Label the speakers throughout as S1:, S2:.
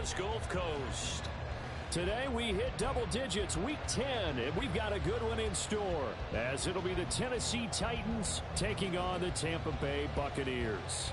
S1: U.S. Gulf Coast.
S2: Today we hit double digits, week 10, and we've got a good one in store, as it'll be the Tennessee Titans taking on the Tampa Bay Buccaneers.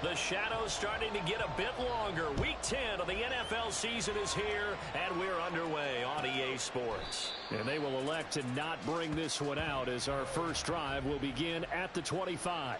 S1: The shadow's starting to get a bit longer. Week 10 of the NFL season is here, and we're underway on EA Sports.
S2: And they will elect to not bring this one out, as our first drive will begin at the 25.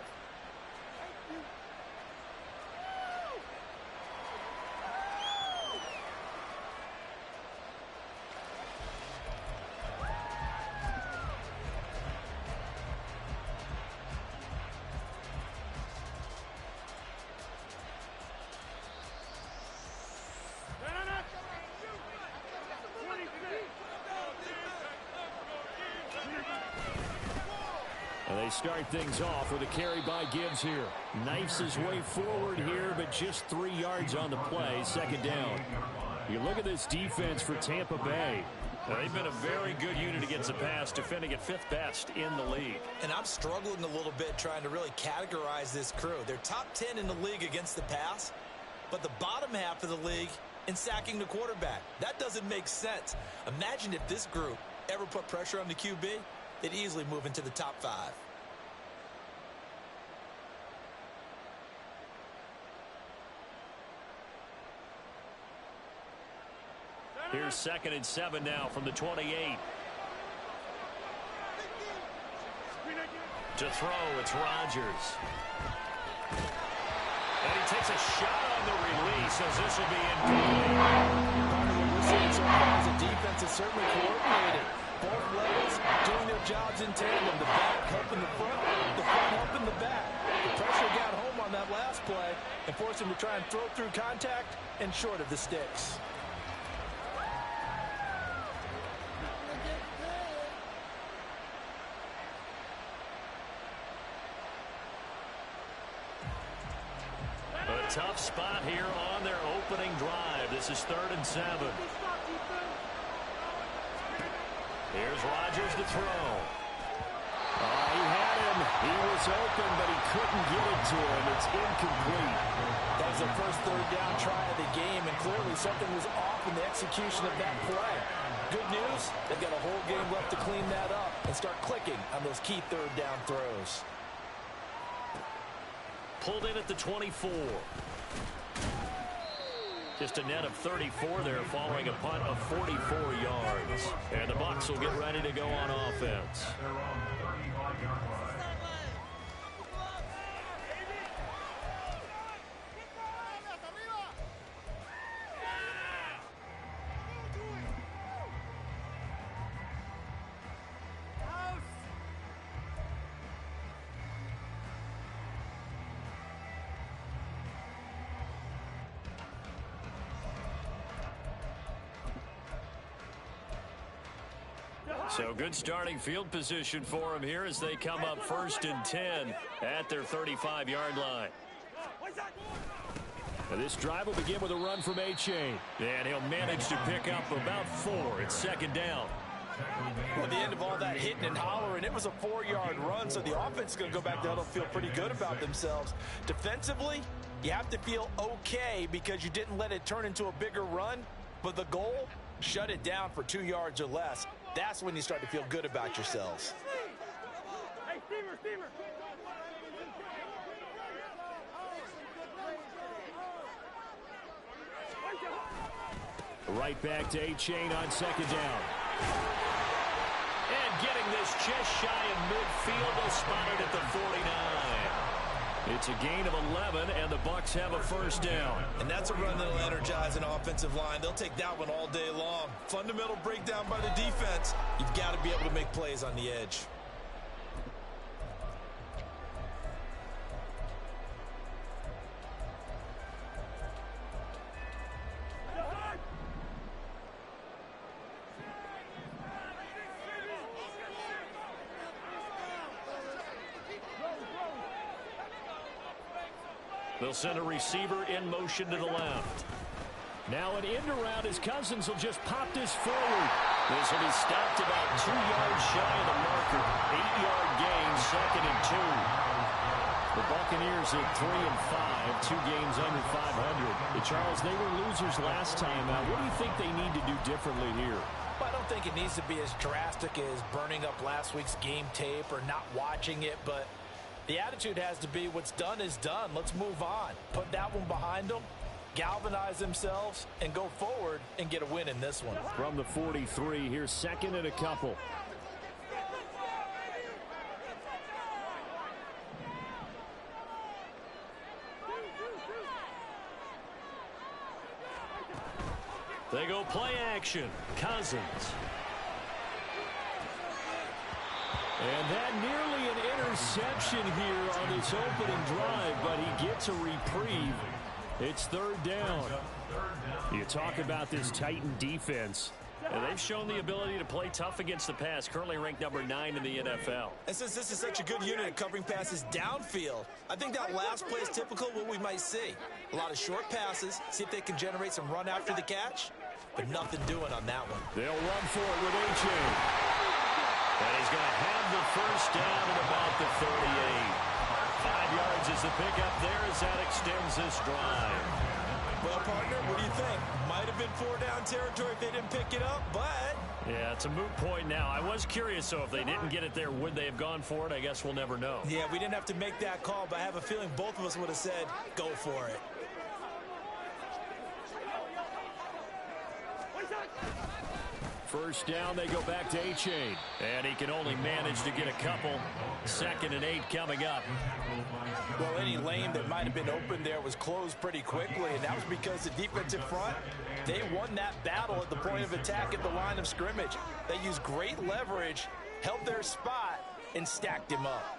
S2: They start things off with a carry by Gibbs here. Knifes his way forward here, but just 3 yards on the play. Second down. You look at this defense for Tampa Bay.
S1: They've been a very good unit against the pass, defending at 5th best in the league.
S3: And I'm struggling a little bit trying to really categorize this crew. They're top 10 in the league against the pass, but the bottom half of the league in sacking the quarterback. That doesn't make sense. Imagine if this group ever put pressure on the QB, they'd easily move into the top 5.
S1: Here's 2nd and 7 now from the 28. To throw, it's Rodgers. And he takes a shot on the release as this will be incomplete.
S4: Part of what we're seeing so far as a defense is certainly coordinated. Both levels doing their jobs in tandem. The back helping the front helping the back. The pressure got home on that last play and forced him to try and throw through contact and short of the sticks.
S1: A tough spot here on their opening drive. This is 3rd and 7. Here's Rodgers to throw.
S2: He had him. He was open, but he couldn't get it to him. It's incomplete.
S4: That was the first 3rd down try of the game, and clearly something was off in the execution of that play. Good news, they've got a whole game left to clean that up and start clicking on those key 3rd down throws.
S1: Pulled in at the 24. Just a net of 34 there following a punt of 44 yards. And the Bucs will get ready to go on offense. So good starting field position for them here as they come up 1st and 10 at their 35-yard line.
S2: And this drive will begin with a run from A-Chain.
S1: And he'll manage to pick up about 4. It's 2nd down.
S4: Well, at the end of all that hitting and hollering, it was a 4-yard run, so the offense is going to go back to huddle, feel pretty good about themselves. Defensively, you have to feel okay because you didn't let it turn into a bigger run, but the goal, shut it down for 2 yards or less. That's when you start to feel good about yourselves.
S2: Right back to A-Chain on 2nd down.
S1: And getting this just shy of midfield, they'll spot it at the 49.
S2: It's a gain of 11, and the Bucs have a 1st down.
S3: And that's a run that'll energize an offensive line. They'll take that one all day long. Fundamental breakdown by the defense. You've got to be able to make plays on the edge.
S1: They'll send a receiver in motion to the left.
S2: Now an end around as Cousins will just pop this forward.
S1: This will be stopped about 2 yards shy of the marker. 8-yard gain, 2nd and 2.
S2: The Buccaneers at 3-5, 2 games under 500. Charles, they were losers last time out. What do you think they need to do differently here?
S4: Well, I don't think it needs to be as drastic as burning up last week's game tape or not watching it, but the attitude has to be what's done is done. Let's move on. Put that one behind them, galvanize themselves, and go forward and get a win in this one.
S2: From the 43, here's 2nd and a couple.
S1: They go play action. Cousins.
S2: And that nearly an interception here on this opening drive, but he gets a reprieve. It's 3rd down. You talk about this Titan defense.
S1: And they've shown the ability to play tough against the pass, currently ranked number 9 in the NFL.
S3: And since this is such a good unit at covering passes downfield, I think that last play is typical of what we might see. A lot of short passes, see if they can generate some run after the catch, but nothing doing on that one.
S2: They'll run for it with A-Chain.
S1: And he's going to have the first down at about the 38. 5 yards is the pickup there as that extends this drive.
S3: Well, partner, what do you think? Might have been 4-down territory if they didn't pick it up, but...
S1: Yeah, it's a moot point now. I was curious, so if they didn't get it there, would they have gone for it? I guess we'll never know.
S3: Yeah, we didn't have to make that call, but I have a feeling both of us would have said, go for it.
S2: First down, they go back to A-Chain.
S1: And he can only manage to get a couple. 2nd and 8 coming up.
S4: Well, any lane that might have been open there was closed pretty quickly, and that was because the defensive front, they won that battle at the point of attack at the line of scrimmage. They used great leverage, held their spot, and stacked him up.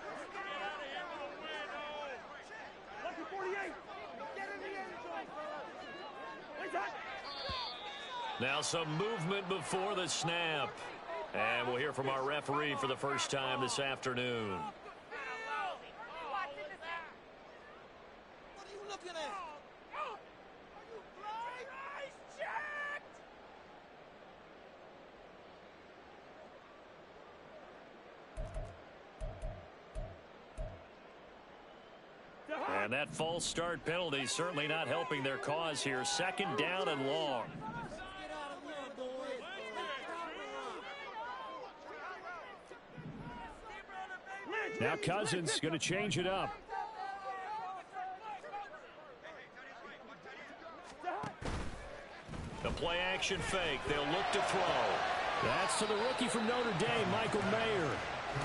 S1: Now some movement before the snap. And we'll hear from our referee for the first time this afternoon.
S3: What are you looking at?
S1: And that false start penalty certainly not helping their cause here. 2nd down and long.
S2: Now Cousins going to change it up.
S1: The play action fake. They'll look to throw.
S2: That's to the rookie from Notre Dame, Michael Mayer.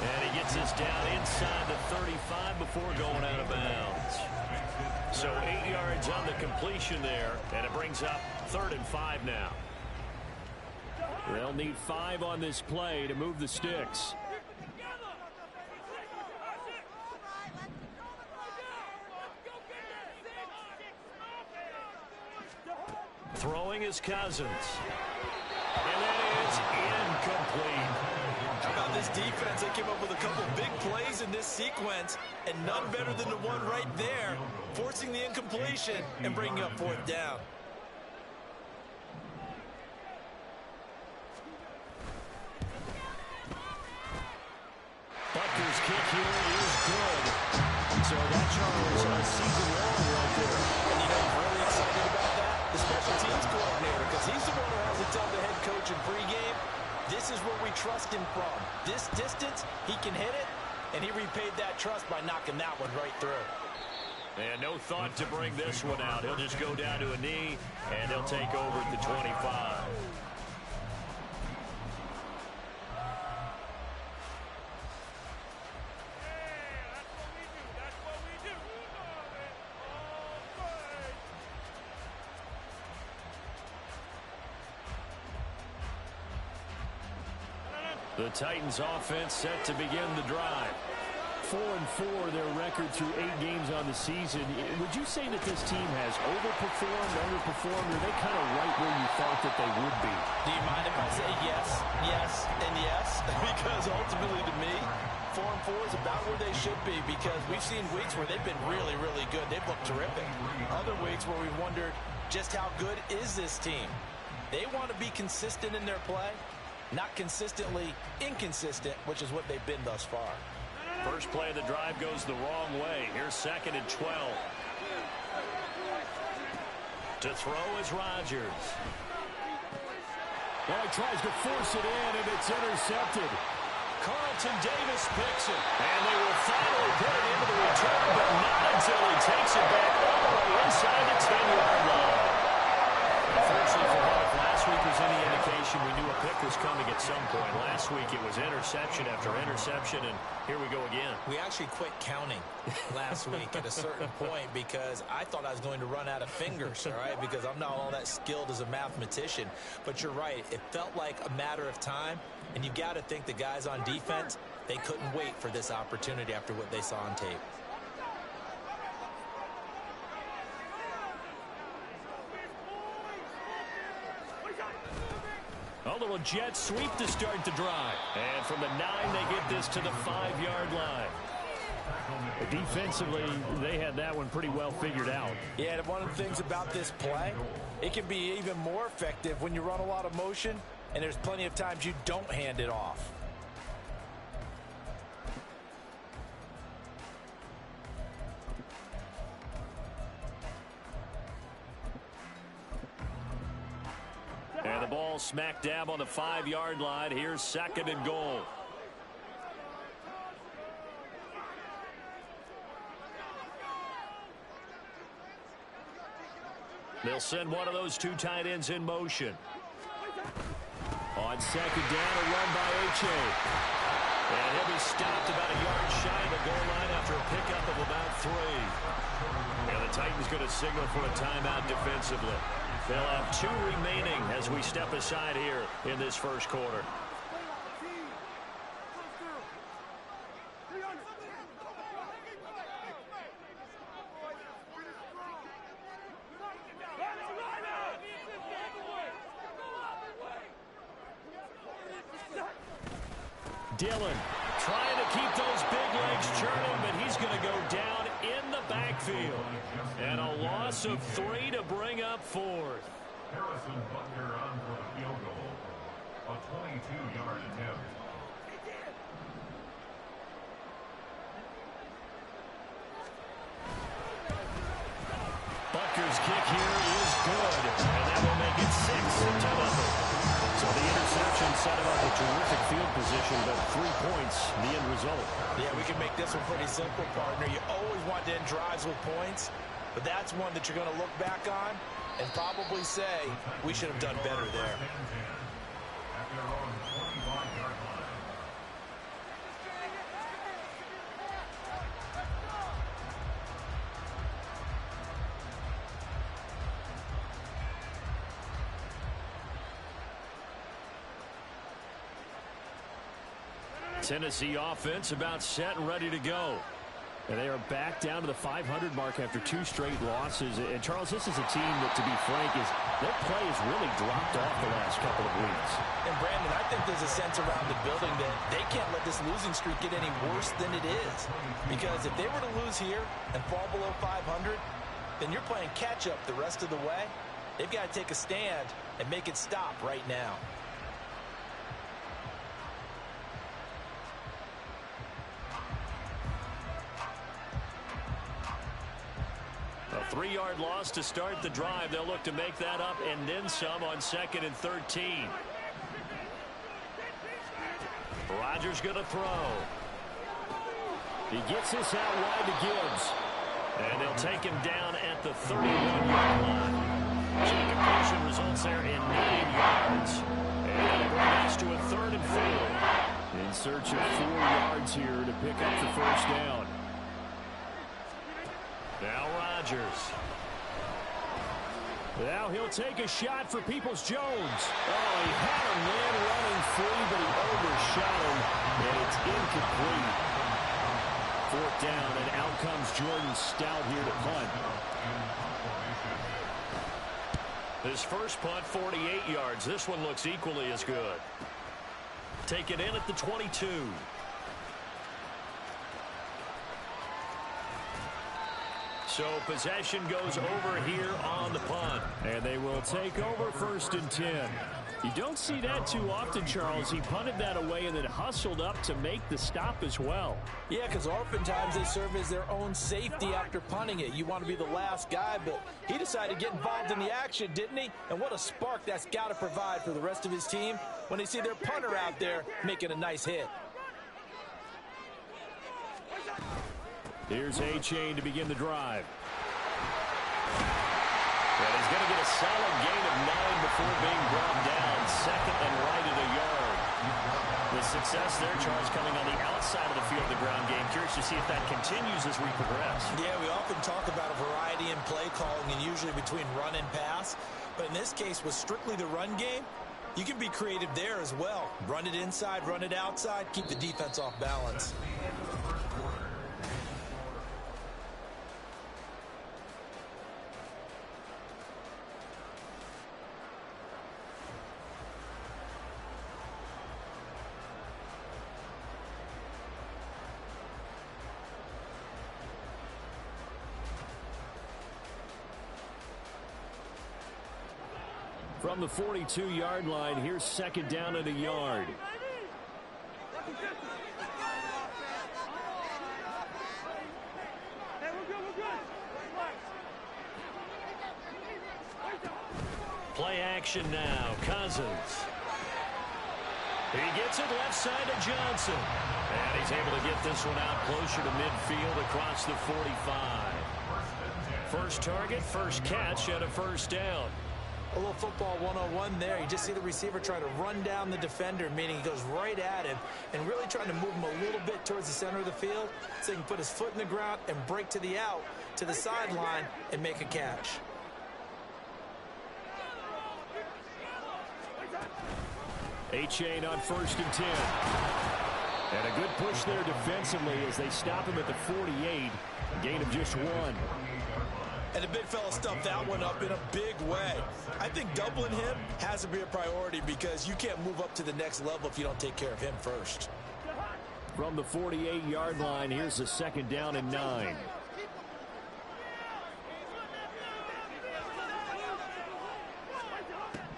S1: And he gets this down inside the 35 before going out of bounds. So 8 yards on the completion there, and it brings up 3rd and 5 now.
S2: They'll need 5 on this play to move the sticks.
S1: Throwing is Cousins. And that is incomplete.
S3: How about this defense? They came up with a couple big plays in this sequence, and none better than the one right there, forcing the incompletion and bringing up 4th down.
S2: Butker's kick here is good. So that Charles on season long right there.
S3: And you know, I'm really excited about that, the special teams coordinator, because he's the one who has to tell the head coach in pregame, this is where we trust him from. This distance, he can hit it, and he repaid that trust by knocking that one right through.
S1: And no thought to bring this one out. He'll just go down to a knee, and they'll take over at the 25. The Titans offense set to begin the drive.
S2: 4-4 their record through 8 games on the season. Would you say that this team has overperformed, underperformed, or are they kind of right where you thought that they would be?
S4: Do you mind if I say yes, yes, and yes? Because ultimately to me, 4-4 is about where they should be because we've seen weeks where they've been really, really good. They've looked terrific. Other weeks where we've wondered just how good is this team. They want to be consistent in their play, not consistently inconsistent, which is what they've been thus far.
S1: First play of the drive goes the wrong way. Here's 2nd and 12. To throw is Rodgers.
S2: Well, he tries to force it in, and it's intercepted.
S1: Carlton Davis picks it. And they will finally put it into the return, but not until he takes it back all the way inside the 10-yard line. Unfortunately for him, if last week was any indication, we knew a pick was coming at some point. Last week it was interception after interception, and here we go again.
S3: We actually quit counting last week at a certain point because I thought I was going to run out of fingers, all right, because I'm not all that skilled as a mathematician. But you're right. It felt like a matter of time, and you've got to think the guys on defense, they couldn't wait for this opportunity after what they saw on tape.
S2: A little jet sweep to start the drive.
S1: And from the 9, they get this to the 5-yard line.
S2: Defensively, they had that one pretty well figured out.
S4: Yeah, and one of the things about this play, it can be even more effective when you run a lot of motion, and there's plenty of times you don't hand it off.
S1: And the ball smack dab on the 5-yard line. Here's 2nd and goal. They'll send one of those 2 tight ends in motion.
S2: On 2nd down, a run by H.A.
S1: And he'll be stopped about a yard shy of the goal line after a pickup of about 3. And the Titans going to signal for a timeout defensively. They'll have 2 remaining as we step aside here in this first quarter.
S2: Dillon
S1: Trying to keep those big legs churning, but he's going to go down in the backfield. And a loss of 3 to bring up 4th.
S5: Harrison Butker on for the field goal. A 22-yard attempt.
S1: Butker's kick here is good, and that will make it 6-0. So the interception set him up a terrific field position, but 3 points, the end result.
S4: Yeah, we can make this one pretty simple, partner. You always want to end drives with points, but that's one that you're going to look back on and probably say we should have done better there.
S5: At their own 25-yard line.
S1: Tennessee offense about set and ready to go.
S2: And they are back down to the 500 mark after 2 straight losses. And, Charles, this is a team that, to be frank, their play has really dropped off the last couple of weeks.
S4: And, Brandon, I think there's a sense around the building that they can't let this losing streak get any worse than it is. Because if they were to lose here and fall below 500, then you're playing catch-up the rest of the way. They've got to take a stand and make it stop right now.
S1: A 3-yard loss to start the drive. They'll look to make that up and then some on 2nd and 13. Rodgers going to throw.
S2: He gets this out wide to Gibbs.
S1: And they'll take him down at the 31-yard line. So the completion results there in 9 yards. And that'll bring us to a 3rd and 4.
S2: In search of 4 yards here to pick up the first down.
S1: Now Rodgers.
S2: Now he'll take a shot for Peoples-Jones. Oh, he had a man running free, but he overshot him, and it's incomplete. 4th down, and out comes Jordan Stout here to punt.
S1: His first punt, 48 yards. This one looks equally as good. Take it in at the 22.
S2: So possession goes over here on the punt. And they will take over 1st and 10. You don't see that too often, Charles. He punted that away and then hustled up to make the stop as well.
S4: Yeah, because oftentimes they serve as their own safety after punting it. You want to be the last guy, but he decided to get involved in the action, didn't he? And what a spark that's got to provide for the rest of his team when they see their punter out there making a nice hit.
S2: Here's A-Chain to begin the drive. And he's going to get a solid gain of 9 before being brought down. 2nd and right at a yard. The success there, Charles, coming on the outside of the field, the ground game. Curious to see if that continues as we progress.
S3: Yeah, we often talk about a variety in play calling and usually between run and pass. But in this case, with strictly the run game, you can be creative there as well. Run it inside, run it outside, keep the defense off balance.
S2: From the 42-yard line, here's 2nd down and a yard. Play action now. Cousins. He gets it left side to Johnson. And he's able to get this one out closer to midfield across the 45. First target, first catch, and a 1st down.
S3: A little football 101 there. You just see the receiver trying to run down the defender, meaning he goes right at him and really trying to move him a little bit towards the center of the field so he can put his foot in the ground and break to the out, to the sideline, and make a catch.
S2: A-Chain on 1st and 10. And a good push there defensively as they stop him at the 48. Gain of just 1.
S3: And the big fella stuffed that one up in a big way. I think doubling him has to be a priority because you can't move up to the next level if you don't take care of him first.
S2: From the 48-yard line, here's a 2nd down and 9.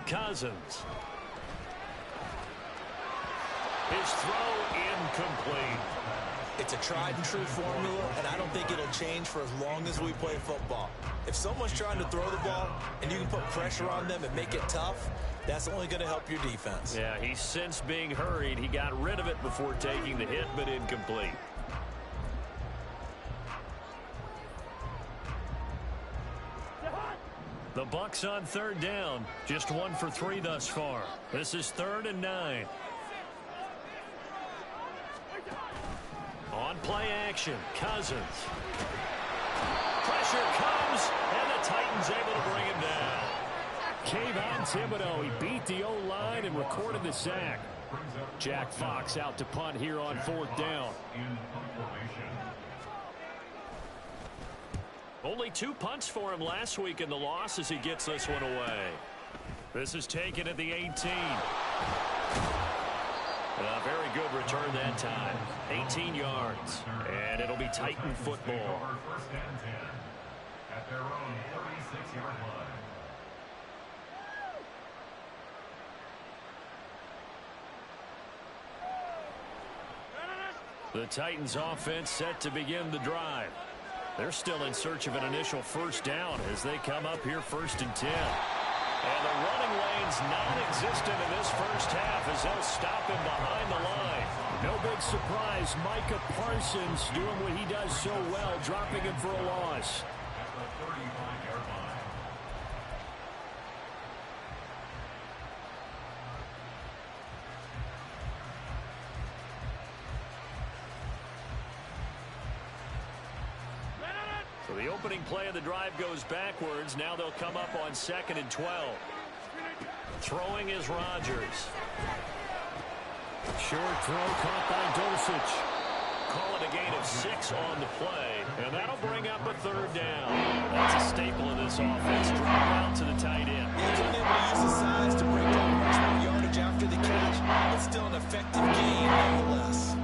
S2: Cousins. His throw incomplete.
S3: It's a tried and true formula, and I don't think it'll change for as long as we play football. If someone's trying to throw the ball and you can put pressure on them and make it tough, that's only going to help your defense.
S2: Yeah, he sensed being hurried. He got rid of it before taking the hit, but incomplete. The Bucs on 3rd down. Just 1 for 3 thus far. This is 3rd and 9. On play action, Cousins. Pressure comes, and the Titans able to bring him down. Kayvon Thibodeau, he beat the O-line and recorded the sack. Jack Fox out to punt here on 4th down. Only 2 punts for him last week in the loss as he gets this one away. This is taken at the 18. A very good return that time. 18 yards. And it'll be Titan football.
S5: First and 10 at their own 36-yard line.
S2: The Titans offense set to begin the drive. They're still in search of an initial 1st down as they come up here 1st and 10. And the running lane's non-existent in this first half as they'll stop him behind the line. No big surprise, Micah Parsons doing what he does so well, dropping him for a loss.
S5: At the 35-yard line.
S2: So the opening play of the drive goes backwards. Now they'll come up on 2nd and 12. Throwing is Rodgers. Short throw caught by Dulcich. Call it a gain of 6 on the play. And that'll bring up a 3rd down. That's a staple of this offense. Drop out to the tight end.
S3: He's been able to use his size to break down much more yardage after the catch, but still an effective gain nonetheless.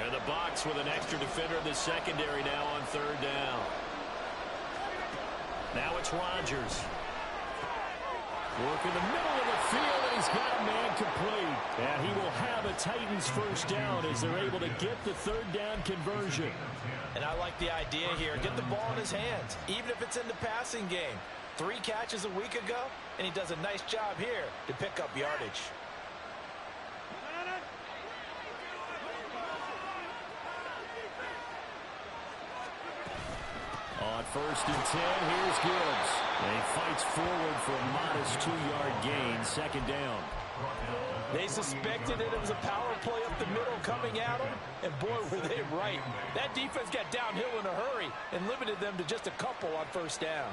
S2: And the Bucs with an extra defender in the secondary now on third down. Now it's Rodgers. Work in the middle of the field, and he's got a man complete. And he will have a Titans first down as they're able to get the third down conversion.
S4: And I like the idea here. Get the ball in his hands, even if it's in the passing game. 3 catches a week ago, and he does a nice job here to pick up yardage.
S2: On first and 10, here's Gibbs. And he fights forward for a modest 2-yard gain, second down.
S4: They suspected it was a power play up the middle coming at them, and boy, were they right. That defense got downhill in a hurry and limited them to just a couple on first down.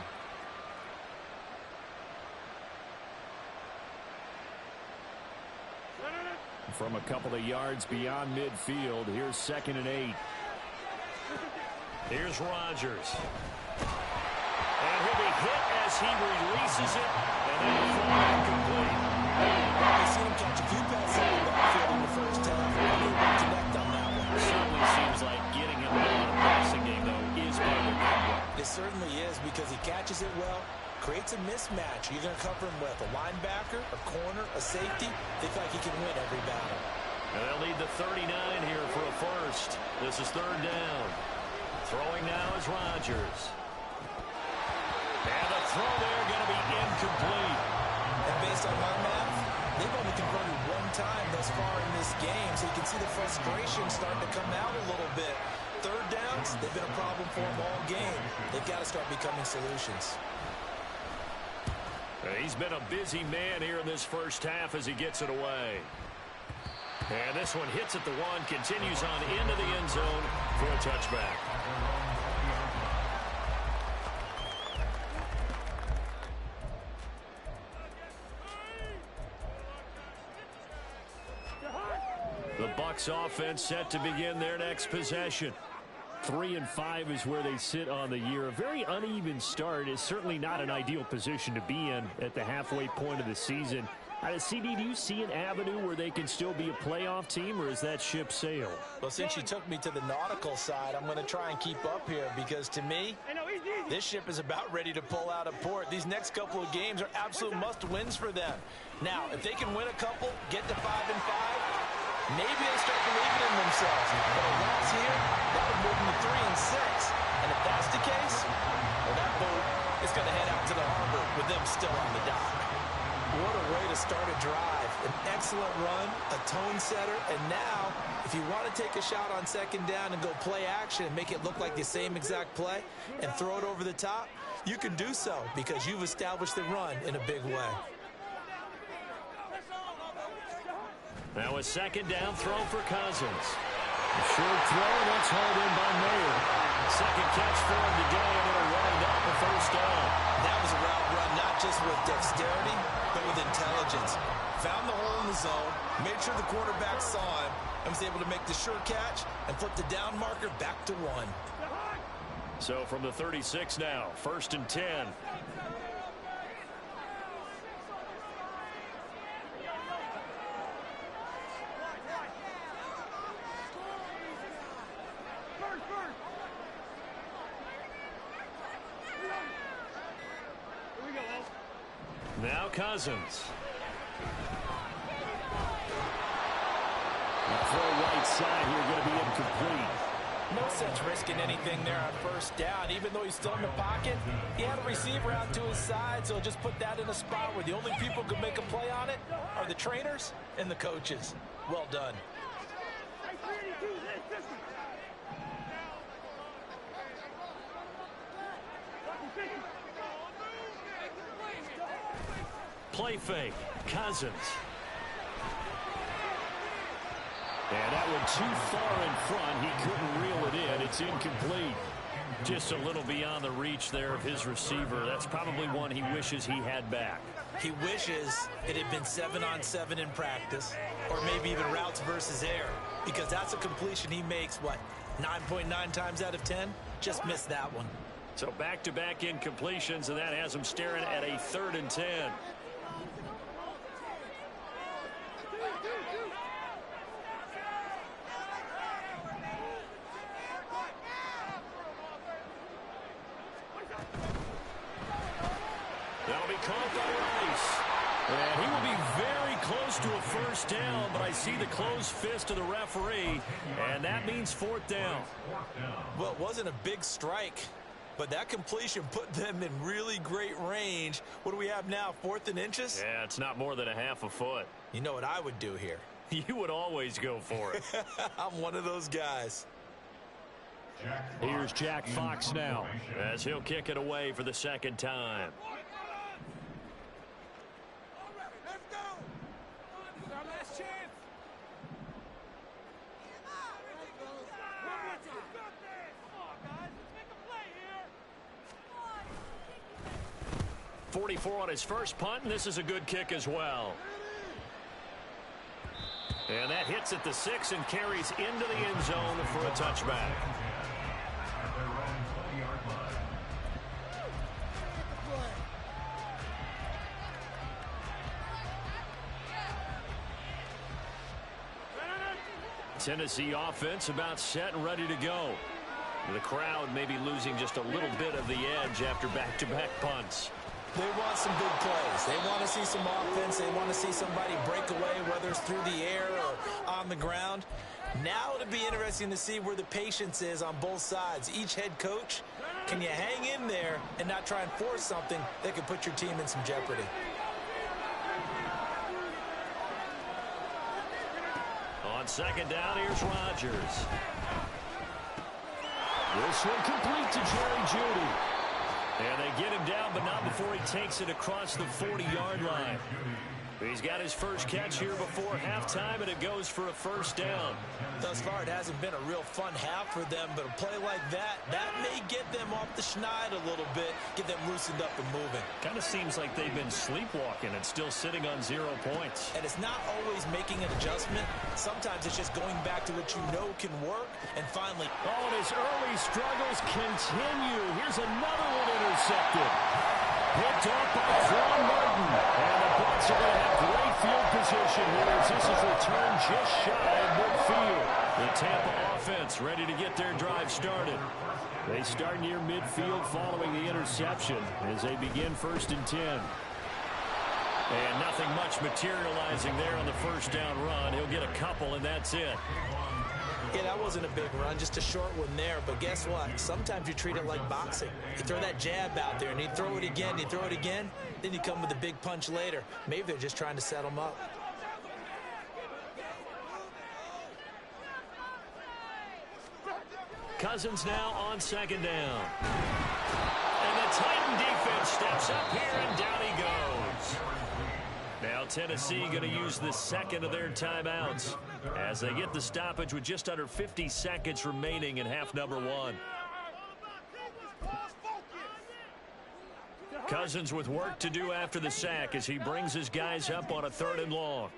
S2: From a couple of yards beyond midfield, here's second and 8. Here's Rodgers. And he'll be hit as he releases it, and then the throw incomplete.
S3: We've seen him catch a few passes in the backfield in the first half. Unable to connect on that one.
S2: It certainly seems like getting him in a passing game, though, is part of the game.
S3: It certainly is because he catches it well, creates a mismatch. You're going to cover him with a linebacker, a corner, a safety. Think like he can win every battle.
S2: And they'll need the 39 here for a first. This is third down. Throwing now is Rodgers. And the throw there going to be incomplete.
S3: And based on my math, they've only converted 1 time thus far in this game, so you can see the frustration starting to come out a little bit. Third downs, they've been a problem for them all game. They've got to start becoming solutions.
S2: He's been a busy man here in this first half as he gets it away. And this one hits at the 1, continues on into the end zone for a touchback. The Bucs offense set to begin their next possession. 3-5 is where they sit on the year. A very uneven start is certainly not an ideal position to be in at the halfway point of the season. CD, do you see an avenue where they can still be a playoff team, or is that ship sailed?
S4: Well, since you took me to the nautical side, I'm going to try and keep up here because, to me, this ship is about ready to pull out of port. These next couple of games are absolute must-wins for them. Now, if they can win a couple, get to 5-5, maybe they start believing in themselves. But a loss here, that would move them to 3-6. And if that's the case, well, that boat is going to head out to the harbor with them still on the dock. What a way to start a drive. An excellent run, a tone setter, and now, if you want to take a shot on second down and go play action and make it look like the same exact play and throw it over the top, you can do so because you've established the run in a big way.
S2: Now a second down throw for Cousins. A short throw, that's hauled in by Mayer. Second catch for him today, and it'll wind up a first down.
S3: That was a route run not just with dexterity, but with intelligence. Found the hole in the zone, made sure the quarterback saw him, and was able to make the sure catch and flip the down marker back to 1.
S2: So from the 36 now, first and 10. Now Cousins. Throw right side here, going to be incomplete.
S4: No sense risking anything there on first down. Even though he's still in the pocket, he had a receiver out to his side, so just put that in a spot where the only people who can make a play on it are the trainers and the coaches. Well done.
S2: Play fake. Cousins. And that one too far in front. He couldn't reel it in. It's incomplete. Just a little beyond the reach there of his receiver. That's probably one he wishes he had back.
S3: He wishes it had been 7-on-7 in practice, or maybe even routes versus air, because that's a completion he makes, what, 9.9 times out of 10? Just missed that one.
S2: So back-to-back incompletions, and that has him staring at a 3rd and 10. caught by Rice. And he will be very close to a first down, but I see the closed fist of the referee, and that means fourth down.
S3: Well, it wasn't a big strike, but that completion put them in really great range. What do we have now, 4th and inches?
S2: Yeah, it's not more than a half a foot.
S3: You know what I would do here?
S2: You would always go for it.
S3: I'm one of those guys.
S2: Here's Jack Fox now, as he'll kick it away for the second time.
S6: Last chance.
S2: 44 on his first punt, and this is a good kick as well. And that hits at the 6 and carries into the end zone for a touchback. Tennessee offense about set and ready to go. The crowd may be losing just a little bit of the edge after back-to-back punts.
S3: They want some big plays. They want to see some offense. They want to see somebody break away, whether it's through the air or on the ground. Now it'll be interesting to see where the patience is on both sides. Each head coach, can you hang in there and not try and force something that could put your team in some jeopardy?
S2: On second down, here's Rodgers. This one complete to Jerry Jeudy. And they get him down, but not before he takes it across the 40-yard line. He's got his first catch here before halftime, and it goes for a first down.
S3: Thus far, it hasn't been a real fun half for them, but a play like that may get them off the schneid a little bit, get them loosened up and moving.
S2: Kind of seems like they've been sleepwalking and still sitting on 0 points.
S3: And it's not always making an adjustment. Sometimes it's just going back to what you know can work, and finally...
S2: Oh, and his early struggles continue. Here's another one intercepted. Picked off by Quan Martin. And the Bucs are going to have great field position here as this is returned just shy of midfield. The Tampa offense ready to get their drive started. They start near midfield following the interception as they begin 1st and 10. And nothing much materializing there on the first down run. He'll get a couple, and that's it.
S3: Yeah, that wasn't a big run, just a short one there. But guess what? Sometimes you treat it like boxing. You throw that jab out there, and you throw it again, then you come with a big punch later. Maybe they're just trying to set them up.
S2: Cousins now on second down. And the Titan defense steps up here, and down he goes. Now Tennessee going to use the second of their timeouts as they get the stoppage with just under 50 seconds remaining in half number 1. Cousins with work to do after the sack as he brings his guys up on a 3rd and long.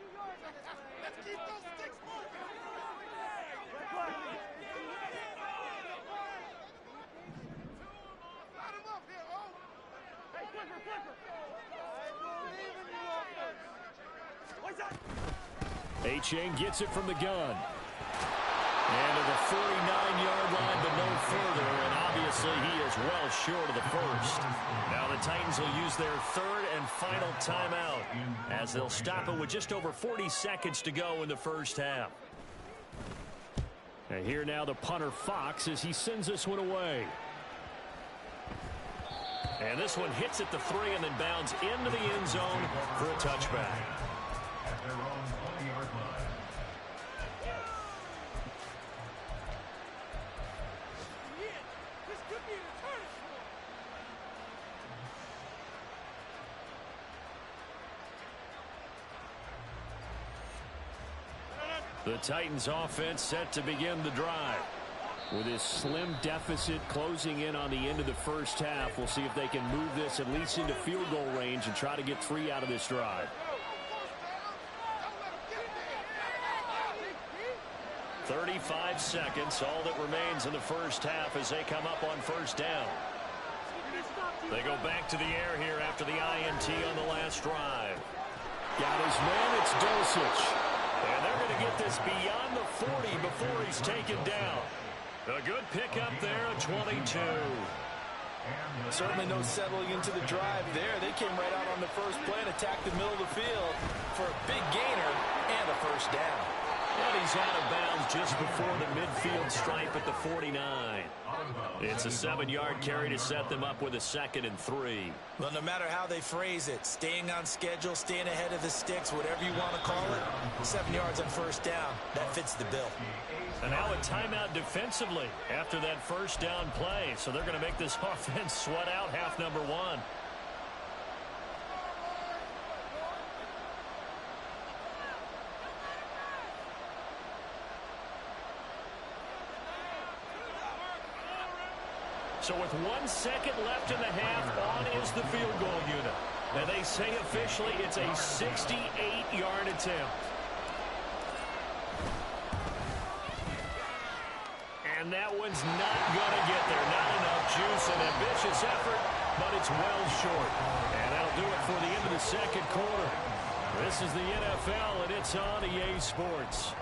S2: A-Chain gets it from the gun. And to the 49-yard line, but no further. And obviously, he is well short of the first. Now the Titans will use their 3rd and final timeout as they'll stop it with just over 40 seconds to go in the first half. And here now the punter Fox as he sends this one away. And this one hits at the 3 and then bounds into the end zone for a touchback. The Titans offense set to begin the drive. With his slim deficit closing in on the end of the first half, we'll see if they can move this at least into field goal range and try to get 3 out of this drive. "35 seconds, all that remains in the first half as they come up on first down. They go back to the air here after the INT on the last drive. Got his man, it's Dulcich. And they're going to get this beyond the 40 before he's taken down. A good pickup there at 22.
S4: Certainly no settling into the drive there. They came right out on the first play and attacked the middle of the field for a big gainer and a first down.
S2: And he's out of bounds just before the midfield stripe at the 49. It's a 7-yard carry to set them up with a 2nd and 3.
S3: Well, no matter how they phrase it, staying on schedule, staying ahead of the sticks, whatever you want to call it, 7 yards on first down, that fits the bill.
S2: And now a timeout defensively after that first down play. So they're going to make this offense sweat out half number 1. So with 1 second left in the half, on is the field goal unit. And they say officially it's a 68-yard attempt. And that one's not going to get there. Not enough juice. An ambitious effort, but it's well short. And that'll do it for the end of the second quarter. This is the NFL, and it's on EA Sports.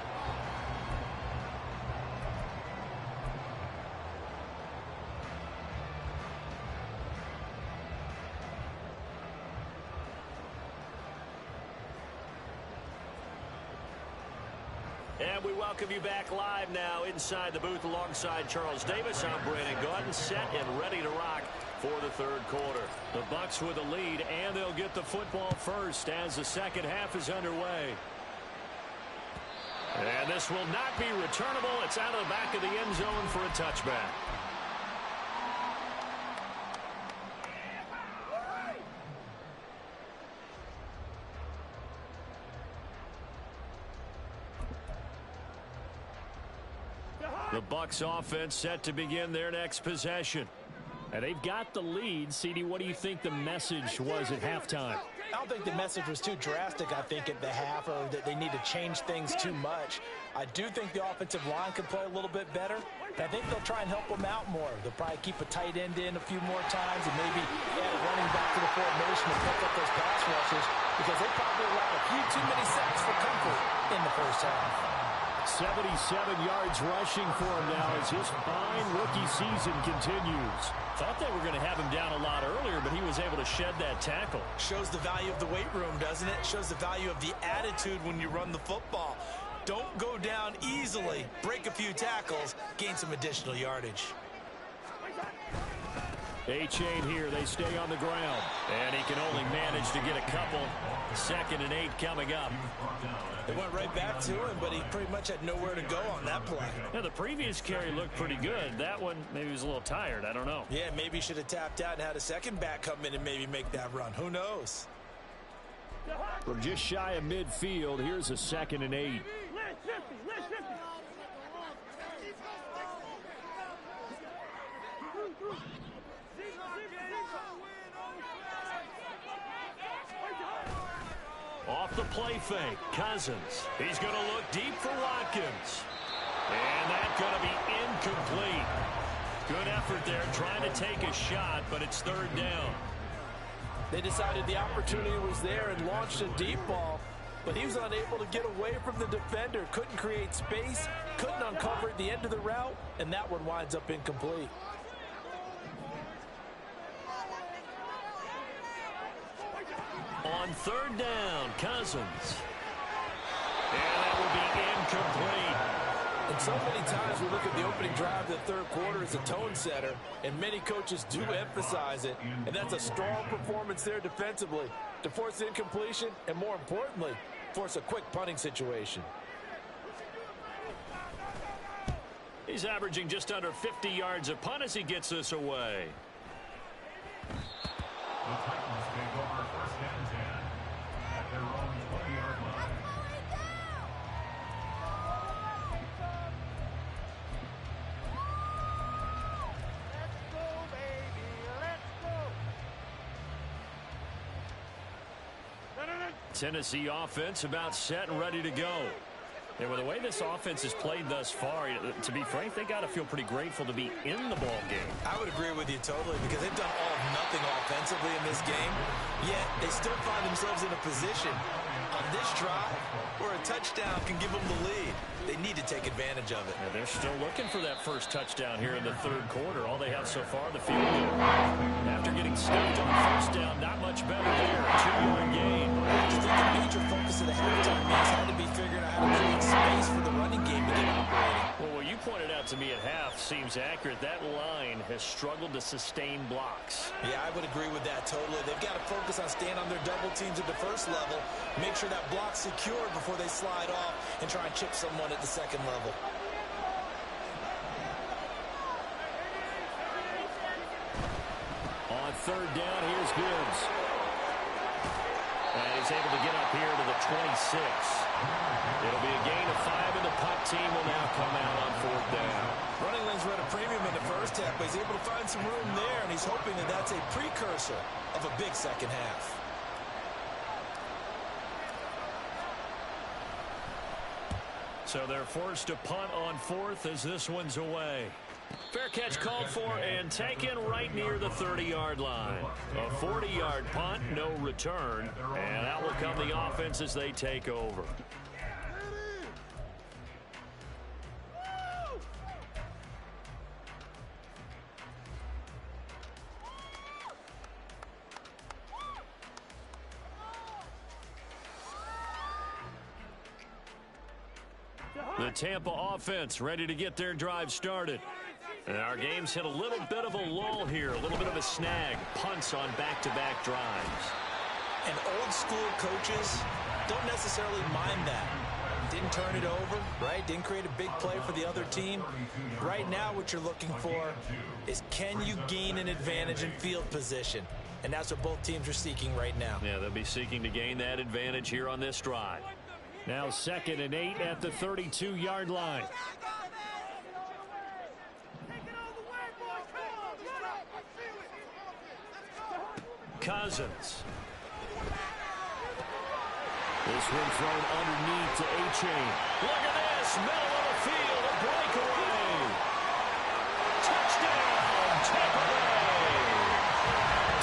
S2: And we welcome you back live now inside the booth alongside Charles Davis. I'm Brandon Gaudin, set and ready to rock for the third quarter. The Bucs with the lead, and they'll get the football first as the second half is underway. And this will not be returnable. It's out of the back of the end zone for a touchback. The Bucs offense set to begin their next possession. And they've got the lead. CD, what do you think the message was at halftime?
S4: I don't think the message was too drastic, I think, at the half, or that they need to change things too much. I do think the offensive line can play a little bit better. I think they'll try and help them out more. They'll probably keep a tight end in a few more times and maybe add a running back to the formation and pick up those pass rushers, because they probably allowed a few too many sacks for comfort in the first half.
S2: 77 yards rushing for him now as his fine rookie season continues. Thought they were going to have him down a lot earlier, but he was able to shed that tackle.
S3: Shows the value of the weight room, doesn't it? Shows the value of the attitude when you run the football. Don't go down easily. Break a few tackles. Gain some additional yardage.
S2: A-chain here. They stay on the ground. And he can only manage to get a couple. 2nd and 8 coming up.
S3: They went right back to him, but he pretty much had nowhere to go on that play.
S2: Yeah, the previous carry looked pretty good. That one, maybe he was a little tired. I don't know.
S3: Yeah, maybe he should have tapped out and had a second back come in and maybe make that run. Who knows?
S2: From just shy of midfield, here's a 2nd and 8. Off the play fake, Cousins. He's going to look deep for Watkins. And that's going to be incomplete. Good effort there, trying to take a shot, but it's 3rd down.
S4: They decided the opportunity was there and launched a deep ball, but he was unable to get away from the defender. Couldn't create space, couldn't uncover at the end of the route, and that one winds up incomplete.
S2: On 3rd down, Cousins. And that will be incomplete.
S4: And so many times we look at the opening drive of the third quarter as a tone setter, and many coaches do emphasize it, and that's a strong performance there defensively to force incompletion and, more importantly, force a quick punting situation.
S2: He's averaging just under 50 yards a punt as he gets this away.
S5: The Titans take over 1st and 10 at their own 20-yard line.
S6: Let's go, baby, let's go.
S2: Tennessee offense about set and ready to go. And with the way this offense has played thus far, to be frank, they got to feel pretty grateful to be in the ball game.
S3: I would agree with you totally because they've done all of nothing offensively in this game, yet they still find themselves in a position on this drive where a touchdown can give them the lead. They need to take advantage of it.
S2: Yeah, they're still looking for that first touchdown here in the third quarter. All they have so far, the field goal. After getting stuffed on first down, not much better there. 2-yard gain.
S3: I think the major focus of the halftime means had to be figuring out how to create space for the running game to get operating.
S2: Well, what you pointed out to me at half seems accurate. That line has struggled to sustain blocks.
S3: Yeah, I would agree with that totally. They've got to focus on staying on their double teams at the first level, make sure that block's secure before they slide off and try and chip someone at the second level.
S2: On third down, here's Gibbs. And he's able to get up here to the 26. It'll be a gain of 5, and the punt team will now come out on fourth down.
S3: Running lanes were at a premium in the first half, but he's able to find some room there, and he's hoping that that's a precursor of a big second half.
S2: So they're forced to punt on fourth as this one's away. Fair catch called for and taken right near the 30-yard line. A 40-yard punt, no return, and out will come the offense as they take over. The Tampa offense ready to get their drive started. And our game's hit a little bit of a lull here, a little bit of a snag. Punts on back-to-back drives.
S3: And old-school coaches don't necessarily mind that. Didn't turn it over, right? Didn't create a big play for the other team. Right now what you're looking for is can you gain an advantage in field position? And that's what both teams are seeking right now.
S2: Yeah, they'll be seeking to gain that advantage here on this drive. Now 2nd and 8 at the 32-yard line. Cousins. This one thrown underneath to A-Chain. Look at this, middle of the field, a breakaway. Touchdown, Tampa Bay.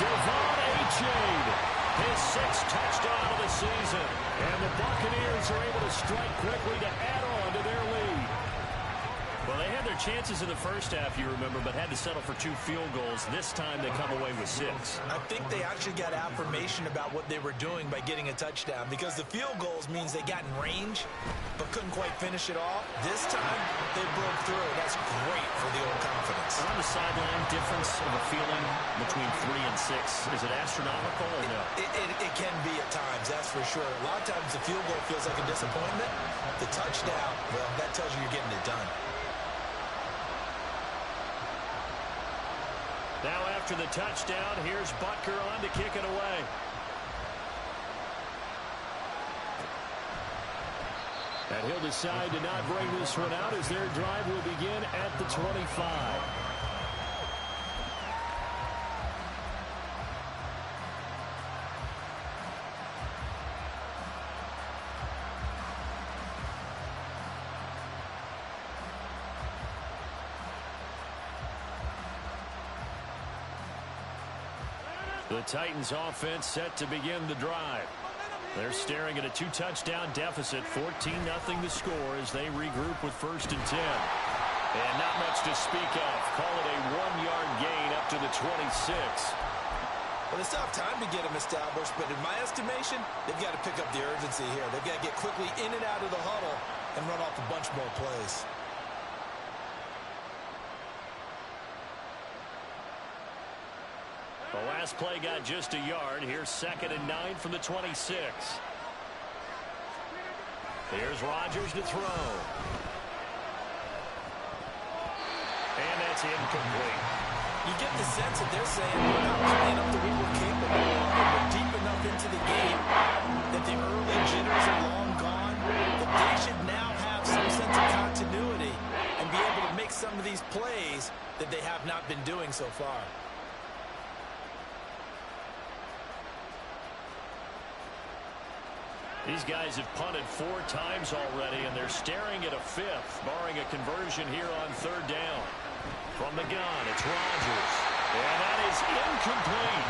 S2: Devon A-Chain, his 6th touchdown of the season. And the Buccaneers are able to strike quickly to add on to their lead. Well, they had their chances in the first half, you remember, but had to settle for 2 field goals. This time they come away with 6.
S3: I think they actually got affirmation about what they were doing by getting a touchdown because the field goals means they got in range but couldn't quite finish it off. This time, they broke through. That's great for the old confidence.
S2: On the sideline, difference of a feeling between 3 and 6. Is it astronomical or no?
S3: It can be at times, that's for sure. A lot of times the field goal feels like a disappointment. The touchdown, well, that tells you you're getting it done.
S2: Now after the touchdown, here's Butker on to kick it away. And he'll decide to not bring this one out as their drive will begin at the 25. The Titans offense set to begin the drive. They're staring at a 2-touchdown deficit, 14-0 to score as they regroup with 1st and 10. And not much to speak of. Call it a 1-yard gain up to the 26.
S3: Well, they still have time to get them established, but in my estimation, they've got to pick up the urgency here. They've got to get quickly in and out of the huddle and run off a bunch more plays.
S2: The last play got just a yard. Here's 2nd and 9 from the 26. Here's Rodgers to throw. And that's incomplete.
S3: You get the sense that they're saying we're not playing up to what we're capable of. We're deep enough into the game that the early jitters are long gone, that they should now have some sense of continuity and be able to make some of these plays that they have not been doing so far.
S2: These guys have punted 4 times already, and they're staring at a 5th, barring a conversion here on 3rd down. From the gun, it's Rodgers. And that is incomplete.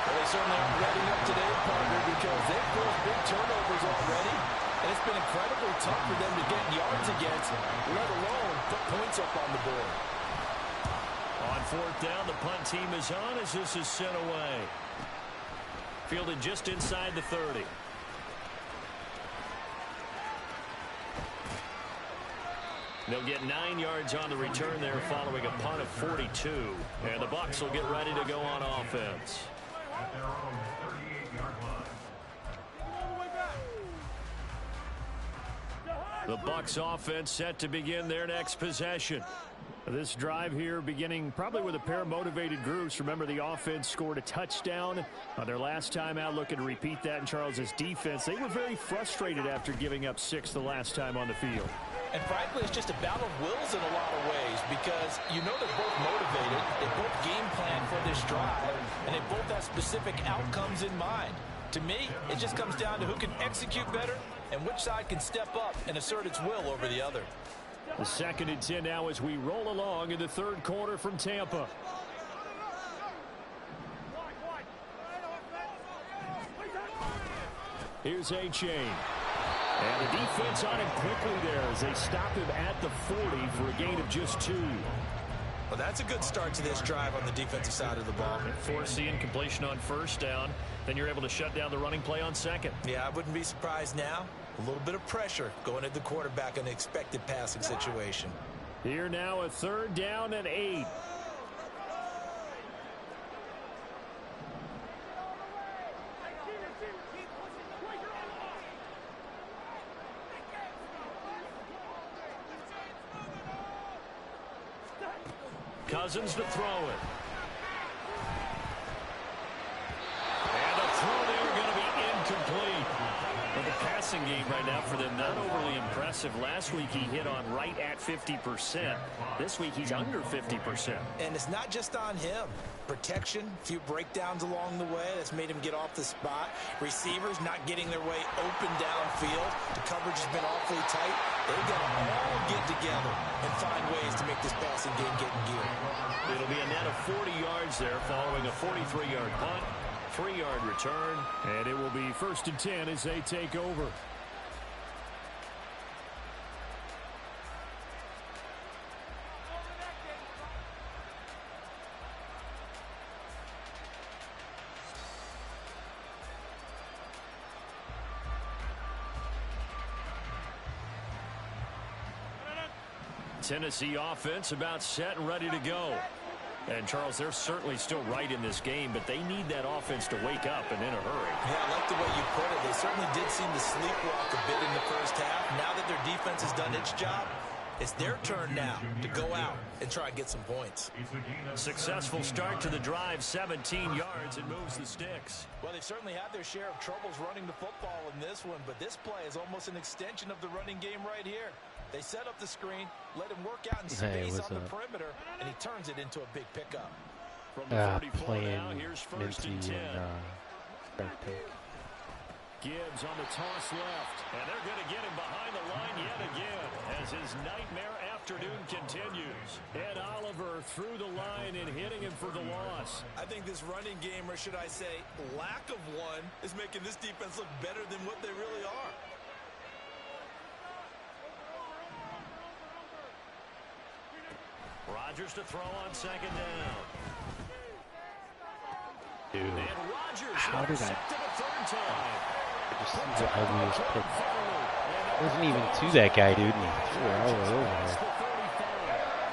S3: Well, they certainly aren't ready up today, partner, because they've forced big turnovers already. And it's been incredibly tough for them to get yards against, let alone put points up on the board.
S2: On 4th down, the punt team is on as this is sent away. Fielded just inside the 30. They'll get 9 yards on the return there following a punt of 42. And the Bucs will get ready to go on offense.
S5: At their own 38-yard line.
S2: The Bucs offense set to begin their next possession. This drive here beginning probably with a pair of motivated groups. Remember, the offense scored a touchdown on their last time out, looking to repeat that in Charles's defense. They were very frustrated after giving up 6 the last time on the field.
S3: And frankly, it's just a battle of wills in a lot of ways because you know they're both motivated, they both game plan for this drive, and they both have specific outcomes in mind. To me, it just comes down to who can execute better and which side can step up and assert its will over the other.
S2: The 2nd and 10 now as we roll along in the 3rd quarter from Tampa. Here's A-Chain. And the defense on him quickly there as they stop him at the 40 for a gain of just 2.
S3: Well, that's a good start to this drive on the defensive side of the ball.
S2: Force the incompletion on 1st down. Then you're able to shut down the running play on 2nd.
S3: Yeah, I wouldn't be surprised now. A little bit of pressure going at the quarterback in an expected passing situation.
S2: Here now a 3rd down and 8. Cousins to throw it. And a throw there going to be incomplete. But the passing game right now for them not overly impressive. Last week he hit on right at 50%. This week he's under 50%.
S3: And it's not just on him. Protection, a few breakdowns along the way that's made him get off the spot. Receivers not getting their way open downfield. The coverage has been awfully tight. They've got to all get together and find ways to make this passing game get in gear.
S2: It'll be a net of 40 yards there following a 43-yard punt, 3-yard return, and it will be 1st and 10 as they take over. Tennessee offense about set and ready to go. And, Charles, they're certainly still right in this game, but they need that offense to wake up and in a hurry.
S3: Yeah, I like the way you put it. They certainly did seem to sleepwalk a bit in the 1st half. Now that their defense has done its job, it's their turn now to go out and try and get some points.
S2: Successful start to the drive, 17 yards, and moves the sticks.
S3: Well, they've certainly had their share of troubles running the football in this one, but this play is almost an extension of the running game right here. They set up the screen, let him work out in space on the perimeter, and he turns it into a big pickup.
S2: From the 34 now, here's 1st and 10. Gibbs on the toss left, and they're going to get him behind the line yet again as his nightmare afternoon continues. Ed Oliver through the line and hitting him for the loss.
S3: I think this running game, or should I say lack of one, is making this defense look better than what they really are.
S2: Rodgers to throw on 2nd down.
S7: Dude,
S2: and Rodgers
S7: how did I?
S2: I
S7: just see the ugliest pick. Wasn't even to that guy, dude. And he threw it all over there.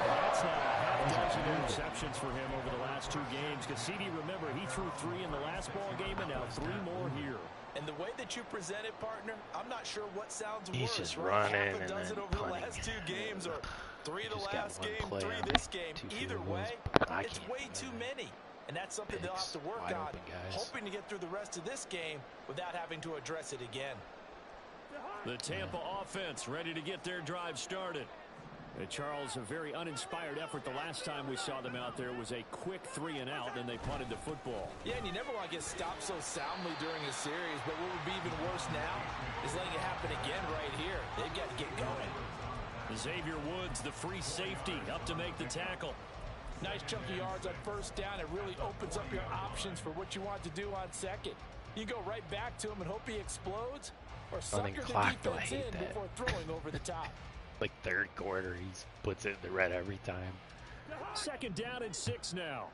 S2: That's now a half-dozen interceptions for him over the last 2 games. Cassidy, remember, he threw 3 in the last ball game and now 3 more here.
S3: And the way that you present it, partner, I'm not sure what sounds worse.
S7: He's just
S3: right?
S7: running
S3: Half a dozen over the last 2 games, or 3 the last game, 3 this game. Either way, it's way too many. And that's something they'll have to work on, hoping to get through the rest of this game without having to address it again.
S2: The Tampa offense ready to get their drive started. And Charles, a very uninspired effort the last time we saw them out there. Was a quick 3 and out, and they punted the football.
S3: Yeah, and you never want to get stopped so soundly during a series, but what would be even worse now
S4: is letting it happen again right here. They've got to get going.
S2: Xavier Woods, the free safety, up to make the tackle.
S4: Nice chunky yards on first down. It really opens up your options for what you want to do on second. You go right back to him and hope he explodes, or sucker the defense in before throwing over the top.
S7: Like third quarter, he puts it in the red every time.
S2: Second down and 6 now.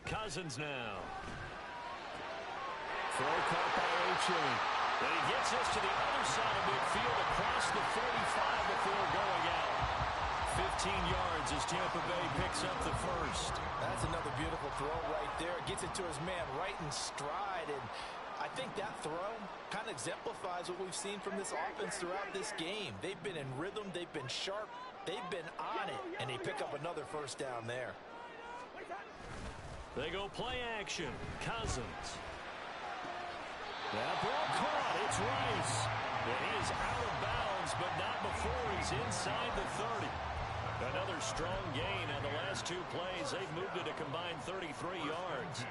S2: Cousins now. Throw caught by A-Chain. And he gets us to the other side of midfield across the 45 before going out. 15 yards as Tampa Bay picks up the first.
S4: That's another beautiful throw right there. Gets it to his man right in stride. And I think that throw kind of exemplifies what we've seen from this offense throughout this game. They've been in rhythm. They've been sharp. They've been on it. And they pick up another first down there.
S2: They go play action. Cousins. That ball caught. It's Rice. And he is out of bounds, but not before he's inside the 30. Another strong gain on the last 2 plays. They've moved it a combined 33 yards.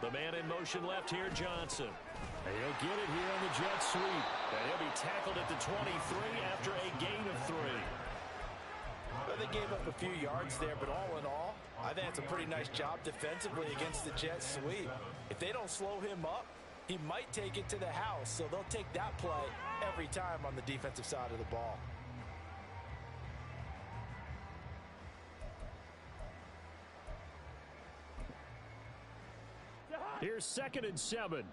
S2: The man in motion left here, Johnson. And he'll get it here on the jet sweep. And he'll be tackled at the 23 after a gain of 3.
S4: Well, they gave up a few yards there, but all in all, I think it's a pretty nice job defensively against the jet sweep. If they don't slow him up, he might take it to the house, so they'll take that play every time on the defensive side of the ball.
S2: Here's 2nd and 7.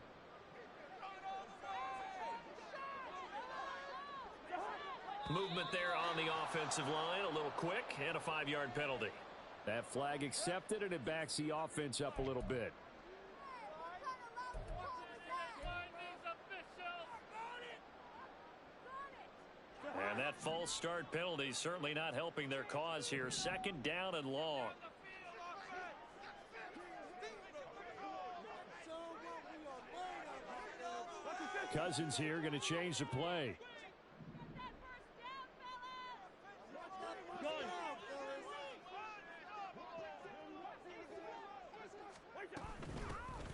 S2: Movement there on the offensive line, a little quick, and a 5-yard penalty. That flag accepted, and it backs the offense up a little bit. And that false start penalty certainly not helping their cause here. 2nd down and long. Cousins here going to change the play.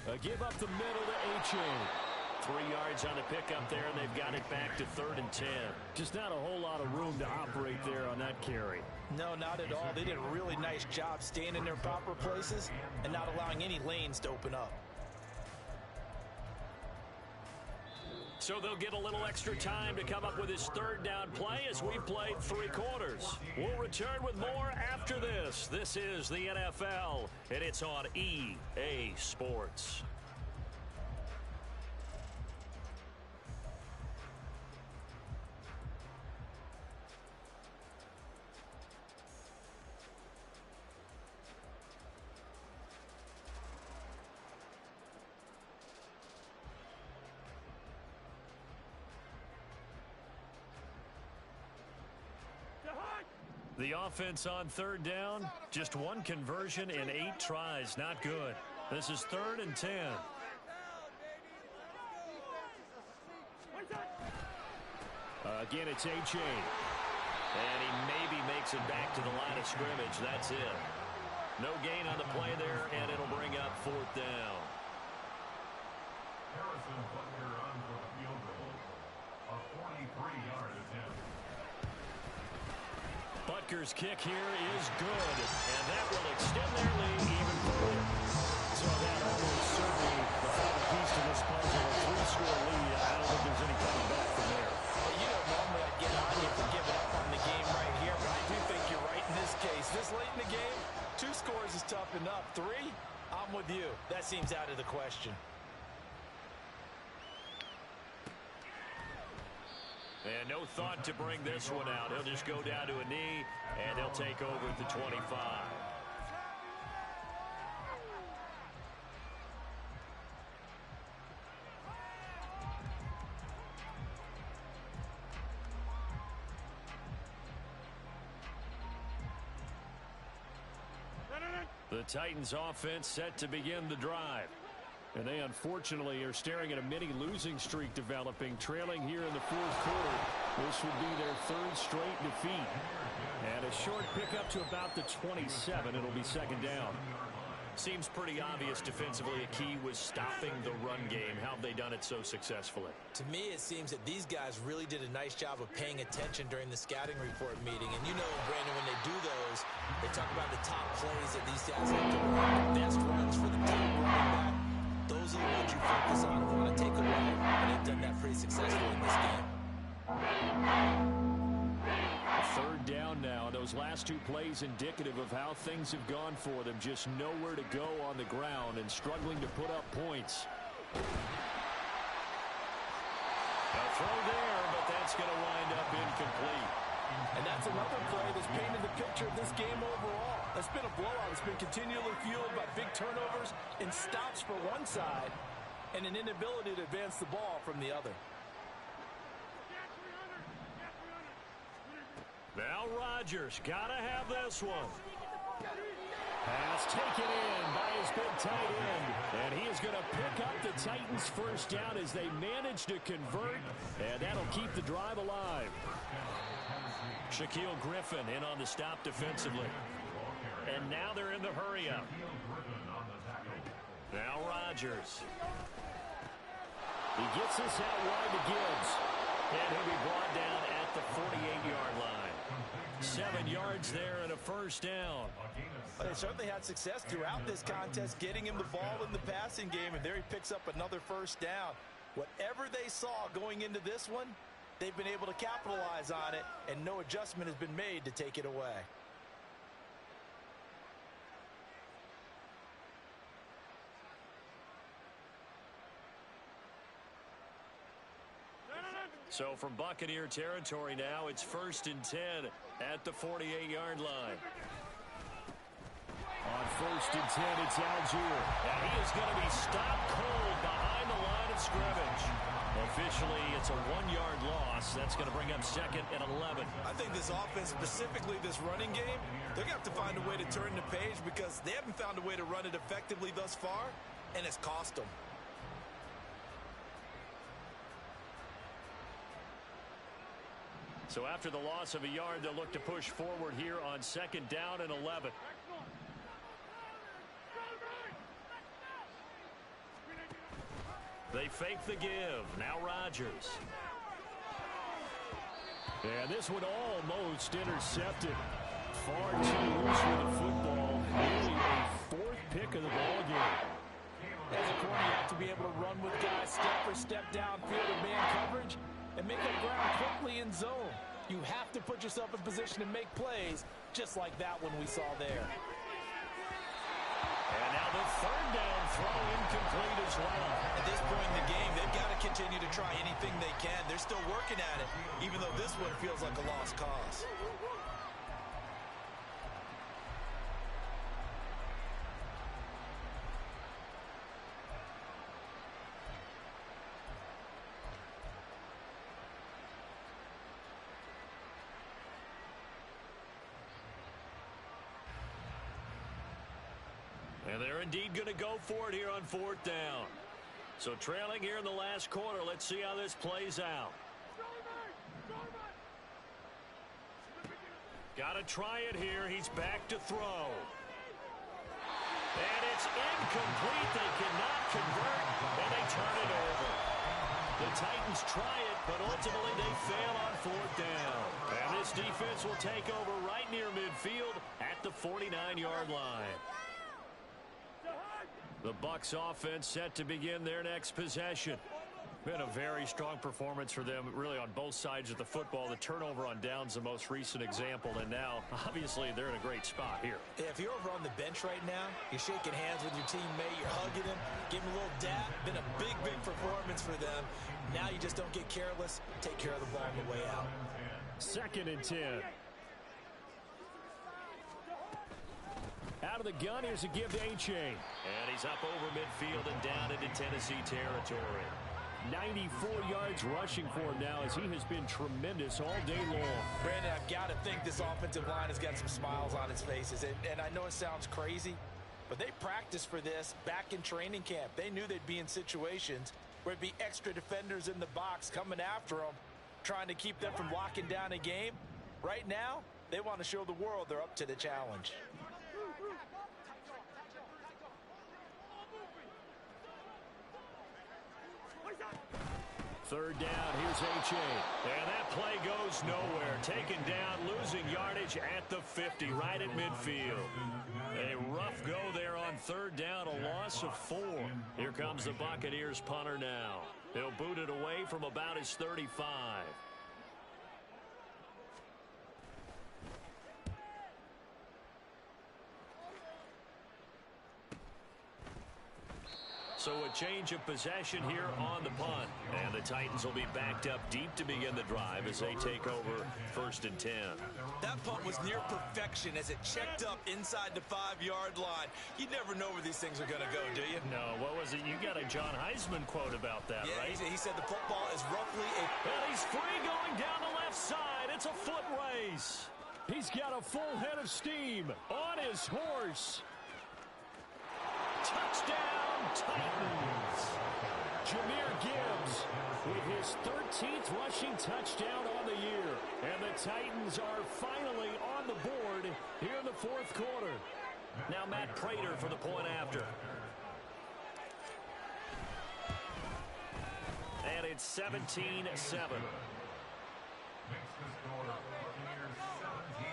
S2: A give up the middle to A-Chain. 3 yards on the pickup there, and they've got it back to 3rd and 10. Just not a whole lot of room to operate there on that carry.
S4: No, not at all. They did a really nice job staying in their proper places and not allowing any lanes to open up.
S2: So they'll get a little extra time to come up with his 3rd down play as we've played 3 quarters. We'll return with more after this. This is the NFL, and it's on EA Sports. The offense on 3rd down, just 1 conversion in 8 tries. Not good. This is 3rd and 10. Again, it's A-Chain. And he maybe makes it back to the line of scrimmage. That's it. No gain on the play there, and it'll bring up 4th down.
S5: Harrison Butker on for the field goal. A 43-yard attempt.
S2: Butker's kick here is good, and that will extend their lead even further. So that almost certainly the final piece to this puzzle, a 3-score lead. I don't think there's any coming back from there.
S4: Well, you know, normally I'd get on you for giving up on the game right here, but I do think you're right in this case. This late in the game, 2 scores is tough enough. 3, I'm with you. That seems out of the question.
S2: And no thought to bring this one out. He'll just go down to a knee, and they'll take over at the 25. The Titans offense set to begin the drive. And they unfortunately are staring at a mini losing streak developing, trailing here in the fourth quarter. This would be their third straight defeat. And a short pickup to about the 27. It'll be second down.
S1: Seems pretty obvious defensively a key was stopping the run game. How have they done it so successfully?
S3: To me, it seems that these guys really did a nice job of paying attention during the scouting report meeting. And you know, Brandon, when they do those, they talk about the top plays that these guys have to run, the best runs for the top running back. Those are the ones you focus on and want to take away. And they've done that pretty successfully in this game.
S2: Third down now. Those last two plays indicative of how things have gone for them. Just nowhere to go on the ground and struggling to put up points. A throw there, but that's going to wind up incomplete.
S4: And that's another play that's painted the picture of this game overall. It's been a blowout. It's been continually fueled by big turnovers and stops for one side and an inability to advance the ball from the other.
S2: Now Rodgers got to have this one. Pass taken in by his big tight end. And he is going to pick up the Titans' first down as they manage to convert. And that'll keep the drive alive.
S1: Shaquille Griffin in on the stop defensively. And now they're in the hurry-up. Now Rodgers.
S2: He gets this out wide to Gibbs. And he'll be brought down at the 48-yard line. 7 yards there and a first down.
S4: They certainly had success throughout this contest getting him the ball in the passing game, and there he picks up another first down. Whatever they saw going into this one, they've been able to capitalize on it, and no adjustment has been made to take it away.
S2: So from Buccaneer territory now, it's 1st and 10 at the 48-yard line. On 1st and 10, it's Algier. And he is going to be stopped cold behind the line of scrimmage. Officially, it's a 1-yard loss. That's going to bring up 2nd and 11.
S3: I think this offense, specifically this running game, they're going to have to find a way to turn the page because they haven't found a way to run it effectively thus far, and it's cost them.
S2: So after the loss of a yard, they'll look to push forward here on 2nd down and 11. They fake the give. Now Rodgers. And this one almost intercepted. Far too loose with the football. Nearly a 4th pick of the ball game.
S4: As a corner, you have to be able to run with guys step for step downfield in man coverage and make up ground quickly in zone. You have to put yourself in position to make plays, just like that one we saw there.
S2: And now the 3rd down throw incomplete as well.
S3: At this point in the game, they've got to continue to try anything they can. They're still working at it, even though this one feels like a lost cause.
S2: And they're indeed going to go for it here on 4th down. So trailing here in the last quarter, let's see how this plays out. Got to try it here. He's back to throw. And it's incomplete. They cannot convert, and they turn it over. The Titans try it, but ultimately they fail on 4th down. And this defense will take over right near midfield at the 49-yard line. The Bucs offense set to begin their next possession. Been a very strong performance for them, really, on both sides of the football. The turnover on downs, the most recent example, and now, obviously, they're in a great spot here.
S3: Yeah, if you're over on the bench right now, you're shaking hands with your teammate, you're hugging him, giving him a little dap. Been a big, big performance for them. Now you just don't get careless. Take care of the ball on the way out.
S2: 2nd and 10. Out of the gun, here's a give to A-Chain. And he's up over midfield and down into Tennessee territory. 94 yards rushing for him now as he has been tremendous all day long.
S4: Brandon, I've got to think this offensive line has got some smiles on its faces. And I know it sounds crazy, But they practiced for this back in training camp. They knew they'd be in situations where it'd be extra defenders in the box coming after them, trying to keep them from locking down a game. Right now, they want to show the world they're up to the challenge.
S2: Third down, here's H.A. And that play goes nowhere. Taken down, losing yardage at the 50, right at midfield. A rough go there on third down, a loss of 4. Here comes the Buccaneers punter now. He'll boot it away from about his 35. So a change of possession here on the punt. And the Titans will be backed up deep to begin the drive as they take over 1st and 10.
S3: That punt was near perfection as it checked up inside the 5-yard line. You never know where these things are going to go, do you?
S2: No, what was it? You got a John Heisman quote about that,
S3: yeah,
S2: right?
S3: He said the football is roughly a...
S2: And he's free going down the left side. It's a foot race. He's got a full head of steam on his horse. Touchdown, Titans. Jahmyr Gibbs with his 13th rushing touchdown on the year. And the Titans are finally on the board here in the 4th quarter. Now Matt Prater for the point after. And it's 17-7.
S5: Makes the score Buccaneers 17,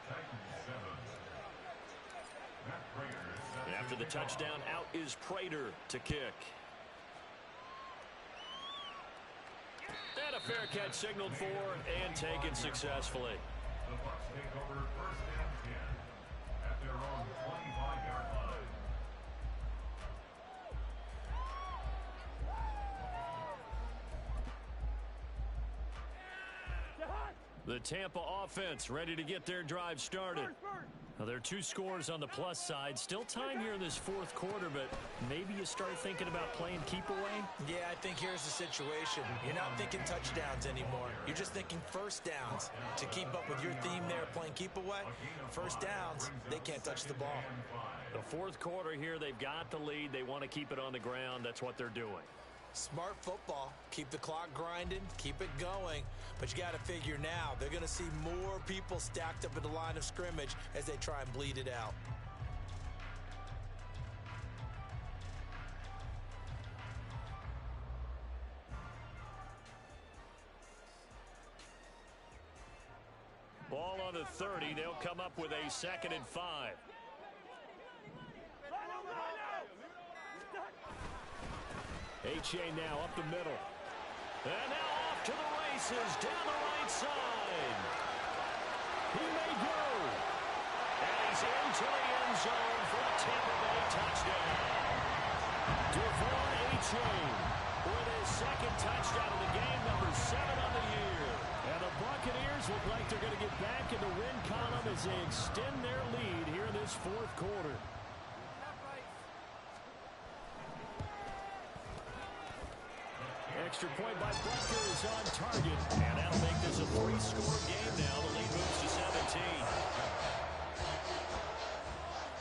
S5: Titans 7. Matt Prater.
S2: After the touchdown, out is Prater to kick. And a fair catch signaled for and taken successfully.
S5: The Bucs take over 1st and 10 at their own 25-yard line.
S2: The Tampa offense ready to get their drive started. Now, there are 2 scores on the plus side. Still time here in this 4th quarter, but maybe you start thinking about playing keep away?
S3: Yeah, I think here's the situation. You're not thinking touchdowns anymore. You're just thinking first downs. To keep up with your theme there, playing keep away, first downs, they can't touch the ball.
S2: The 4th quarter here, they've got the lead. They want to keep it on the ground. That's what they're doing.
S3: Smart football. Keep the clock grinding. Keep it going. But you got to figure now, they're going to see more people stacked up in the line of scrimmage as they try and bleed it out.
S2: Ball on the 30. They'll come up with a 2nd and 5. H.A. now up the middle. And now off to the races down the right side. He may go. And he's into the end zone for a Tampa Bay touchdown. Devon H.A. with his 2nd touchdown of the game, number 7 on the year. And the Buccaneers look like they're going to get back in the win column as they extend their lead here in this 4th quarter. Extra point by Butker is on target. And that'll make this a 3-score game now. The lead moves to 17.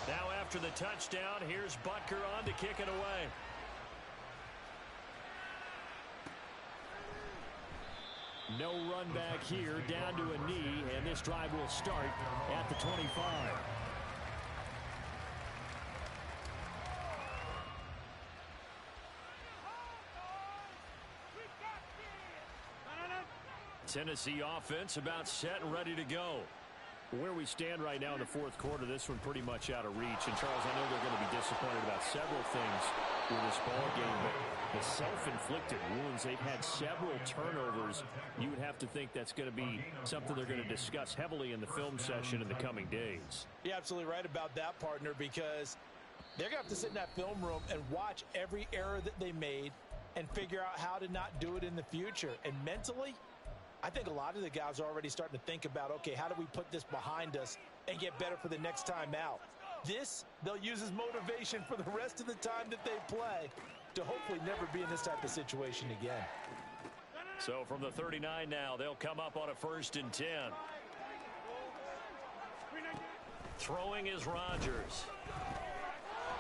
S2: Now after the touchdown, here's Butker on to kick it away. No run back here, down to a knee, and this drive will start at the 25. Tennessee offense about set and ready to go. Where we stand right now in the 4th quarter, this one pretty much out of reach. And, Charles, I know they're going to be disappointed about several things with this ball game, but the self-inflicted wounds, they've had several turnovers. You would have to think that's going to be something they're going to discuss heavily in the film session in the coming days.
S4: You're absolutely right about that, partner, because they're going to have to sit in that film room and watch every error that they made and figure out how to not do it in the future. And mentally, I think a lot of the guys are already starting to think about, okay, how do we put this behind us and get better for the next time out? This, they'll use as motivation for the rest of the time that they play to hopefully never be in this type of situation again.
S2: So from the 39 now, they'll come up on a 1st and 10. Throwing is Rodgers.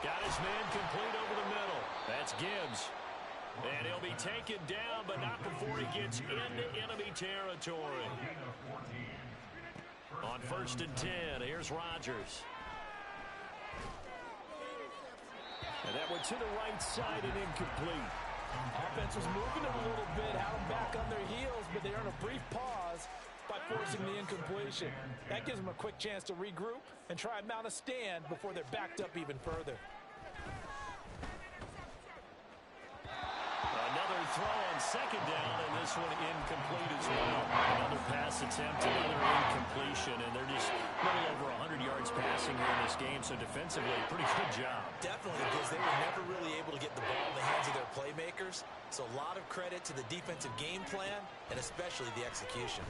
S2: Got his man complete over the middle. That's Gibbs. And he'll be taken down, but not before he gets into enemy territory. On 1st and 10, here's Rodgers. And that went to the right side and incomplete.
S4: Offense was moving it a little bit, had them back on their heels, but they earned a brief pause by forcing the incompletion. That gives them a quick chance to regroup and try and mount a stand before they're backed up even further.
S2: Another throw on 2nd down, and this one incomplete as well. Another pass attempt, another incompletion, and they're just a little over 100 yards passing here in this game, so defensively, pretty good job.
S3: Definitely, because they were never really able to get the ball in the hands of their playmakers. So a lot of credit to the defensive game plan, and especially the execution.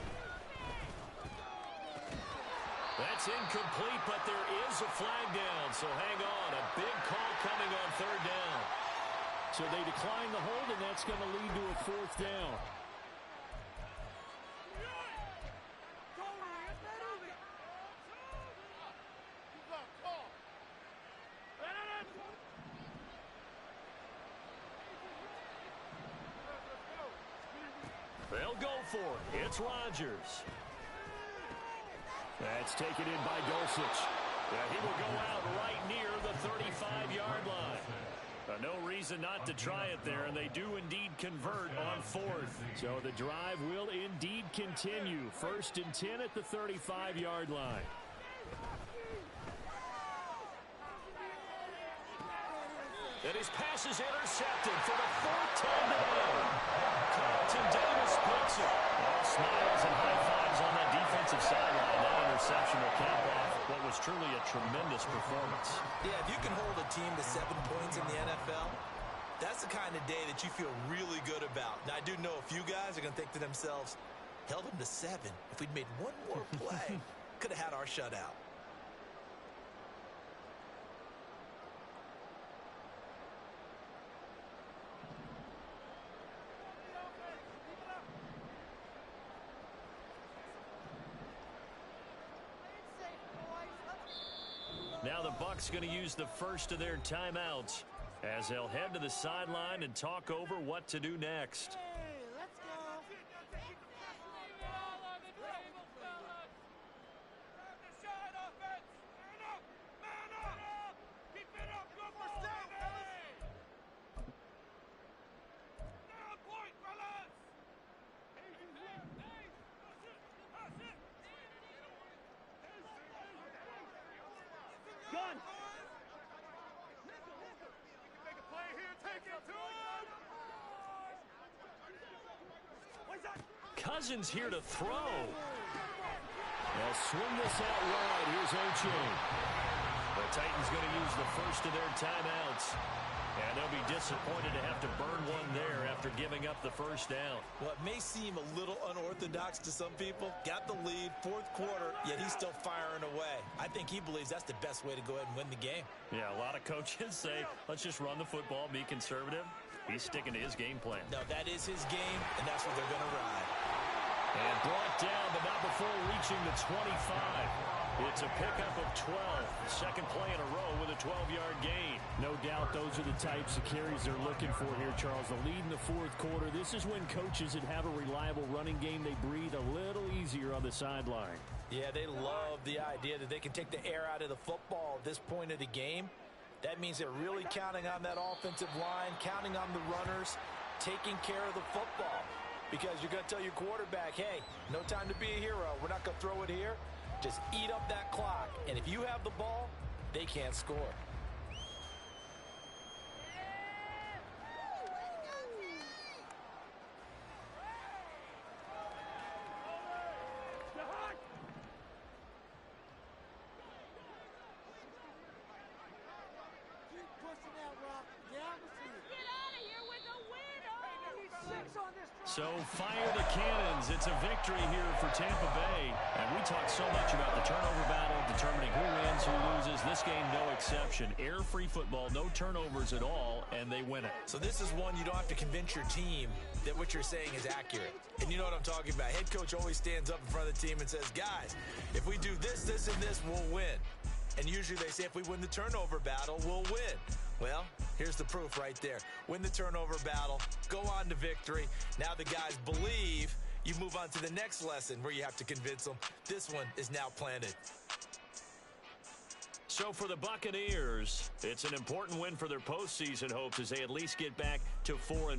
S2: That's incomplete, but there is a flag down, so hang on. A big call coming on 3rd down. So they decline the hold, and that's going to lead to a 4th down. They'll go for it. It's Rodgers. That's taken in by Dulcich. Yeah, he will go out right near the 35-yard line. No reason not to try it there, and they do indeed convert on 4th. So the drive will indeed continue. 1st and 10 at the 35-yard line. And his pass is intercepted for the 4th time today. Carlton Davis picks it. All smiles and high fives on that defensive sideline. That interception will cap off what was truly a tremendous performance.
S3: Yeah, if you can hold a team to 7 points in the NFL, that's the kind of day that you feel really good about. Now, I do know a few guys are going to think to themselves, held them to 7. If we'd made one more play, could have had our shutout.
S2: Now the Bucs going to use the first of their timeouts as they'll head to the sideline and talk over what to do next. Cousins here to throw. They'll swing this out wide. Here's Oche. The Titans going to use the first of their timeouts. And they'll be disappointed to have to burn one there after giving up the first down.
S3: Well, it may seem a little unorthodox to some people. Got the lead, 4th quarter, yet he's still firing away. I think he believes that's the best way to go ahead and win the game.
S2: Yeah, a lot of coaches say, let's just run the football, be conservative. He's sticking to his game plan.
S3: No, that is his game, and that's what they're going to ride.
S2: And brought down, but not before reaching the 25. It's a pickup of 12. Second play in a row with a 12-yard gain. No doubt those are the types of carries they're looking for here, Charles. The lead in the 4th quarter. This is when coaches that have a reliable running game, they breathe a little easier on the sideline.
S4: Yeah, they love the idea that they can take the air out of the football at this point of the game. That means they're really counting on that offensive line, counting on the runners, taking care of the football. Because you're going to tell your quarterback, hey, no time to be a hero. We're not going to throw it here. Just eat up that clock. And if you have the ball, they can't score.
S2: So fire the cannons. It's a victory here for Tampa Bay. And we talk so much about the turnover battle, determining who wins, who loses. This game, no exception. Air-free football, no turnovers at all, and they win it.
S3: So this is one you don't have to convince your team that what you're saying is accurate. And you know what I'm talking about. Head coach always stands up in front of the team and says, guys, if we do this, this, and this, we'll win. And usually they say if we win the turnover battle, we'll win. Well, here's the proof right there. Win the turnover battle, go on to victory. Now the guys believe. You move on to the next lesson where you have to convince them. This one is now planted.
S2: So for the Buccaneers, it's an important win for their postseason hopes as they at least get back to 4-5.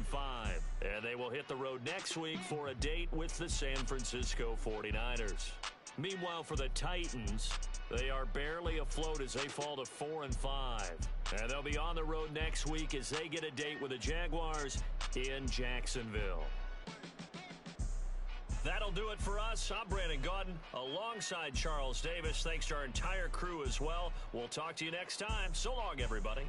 S2: And they will hit the road next week for a date with the San Francisco 49ers. Meanwhile, for the Titans, they are barely afloat as they fall to 4-5. And they'll be on the road next week as they get a date with the Jaguars in Jacksonville. That'll do it for us. I'm Brandon Gaudin alongside Charles Davis. Thanks to our entire crew as well. We'll talk to you next time. So long, everybody.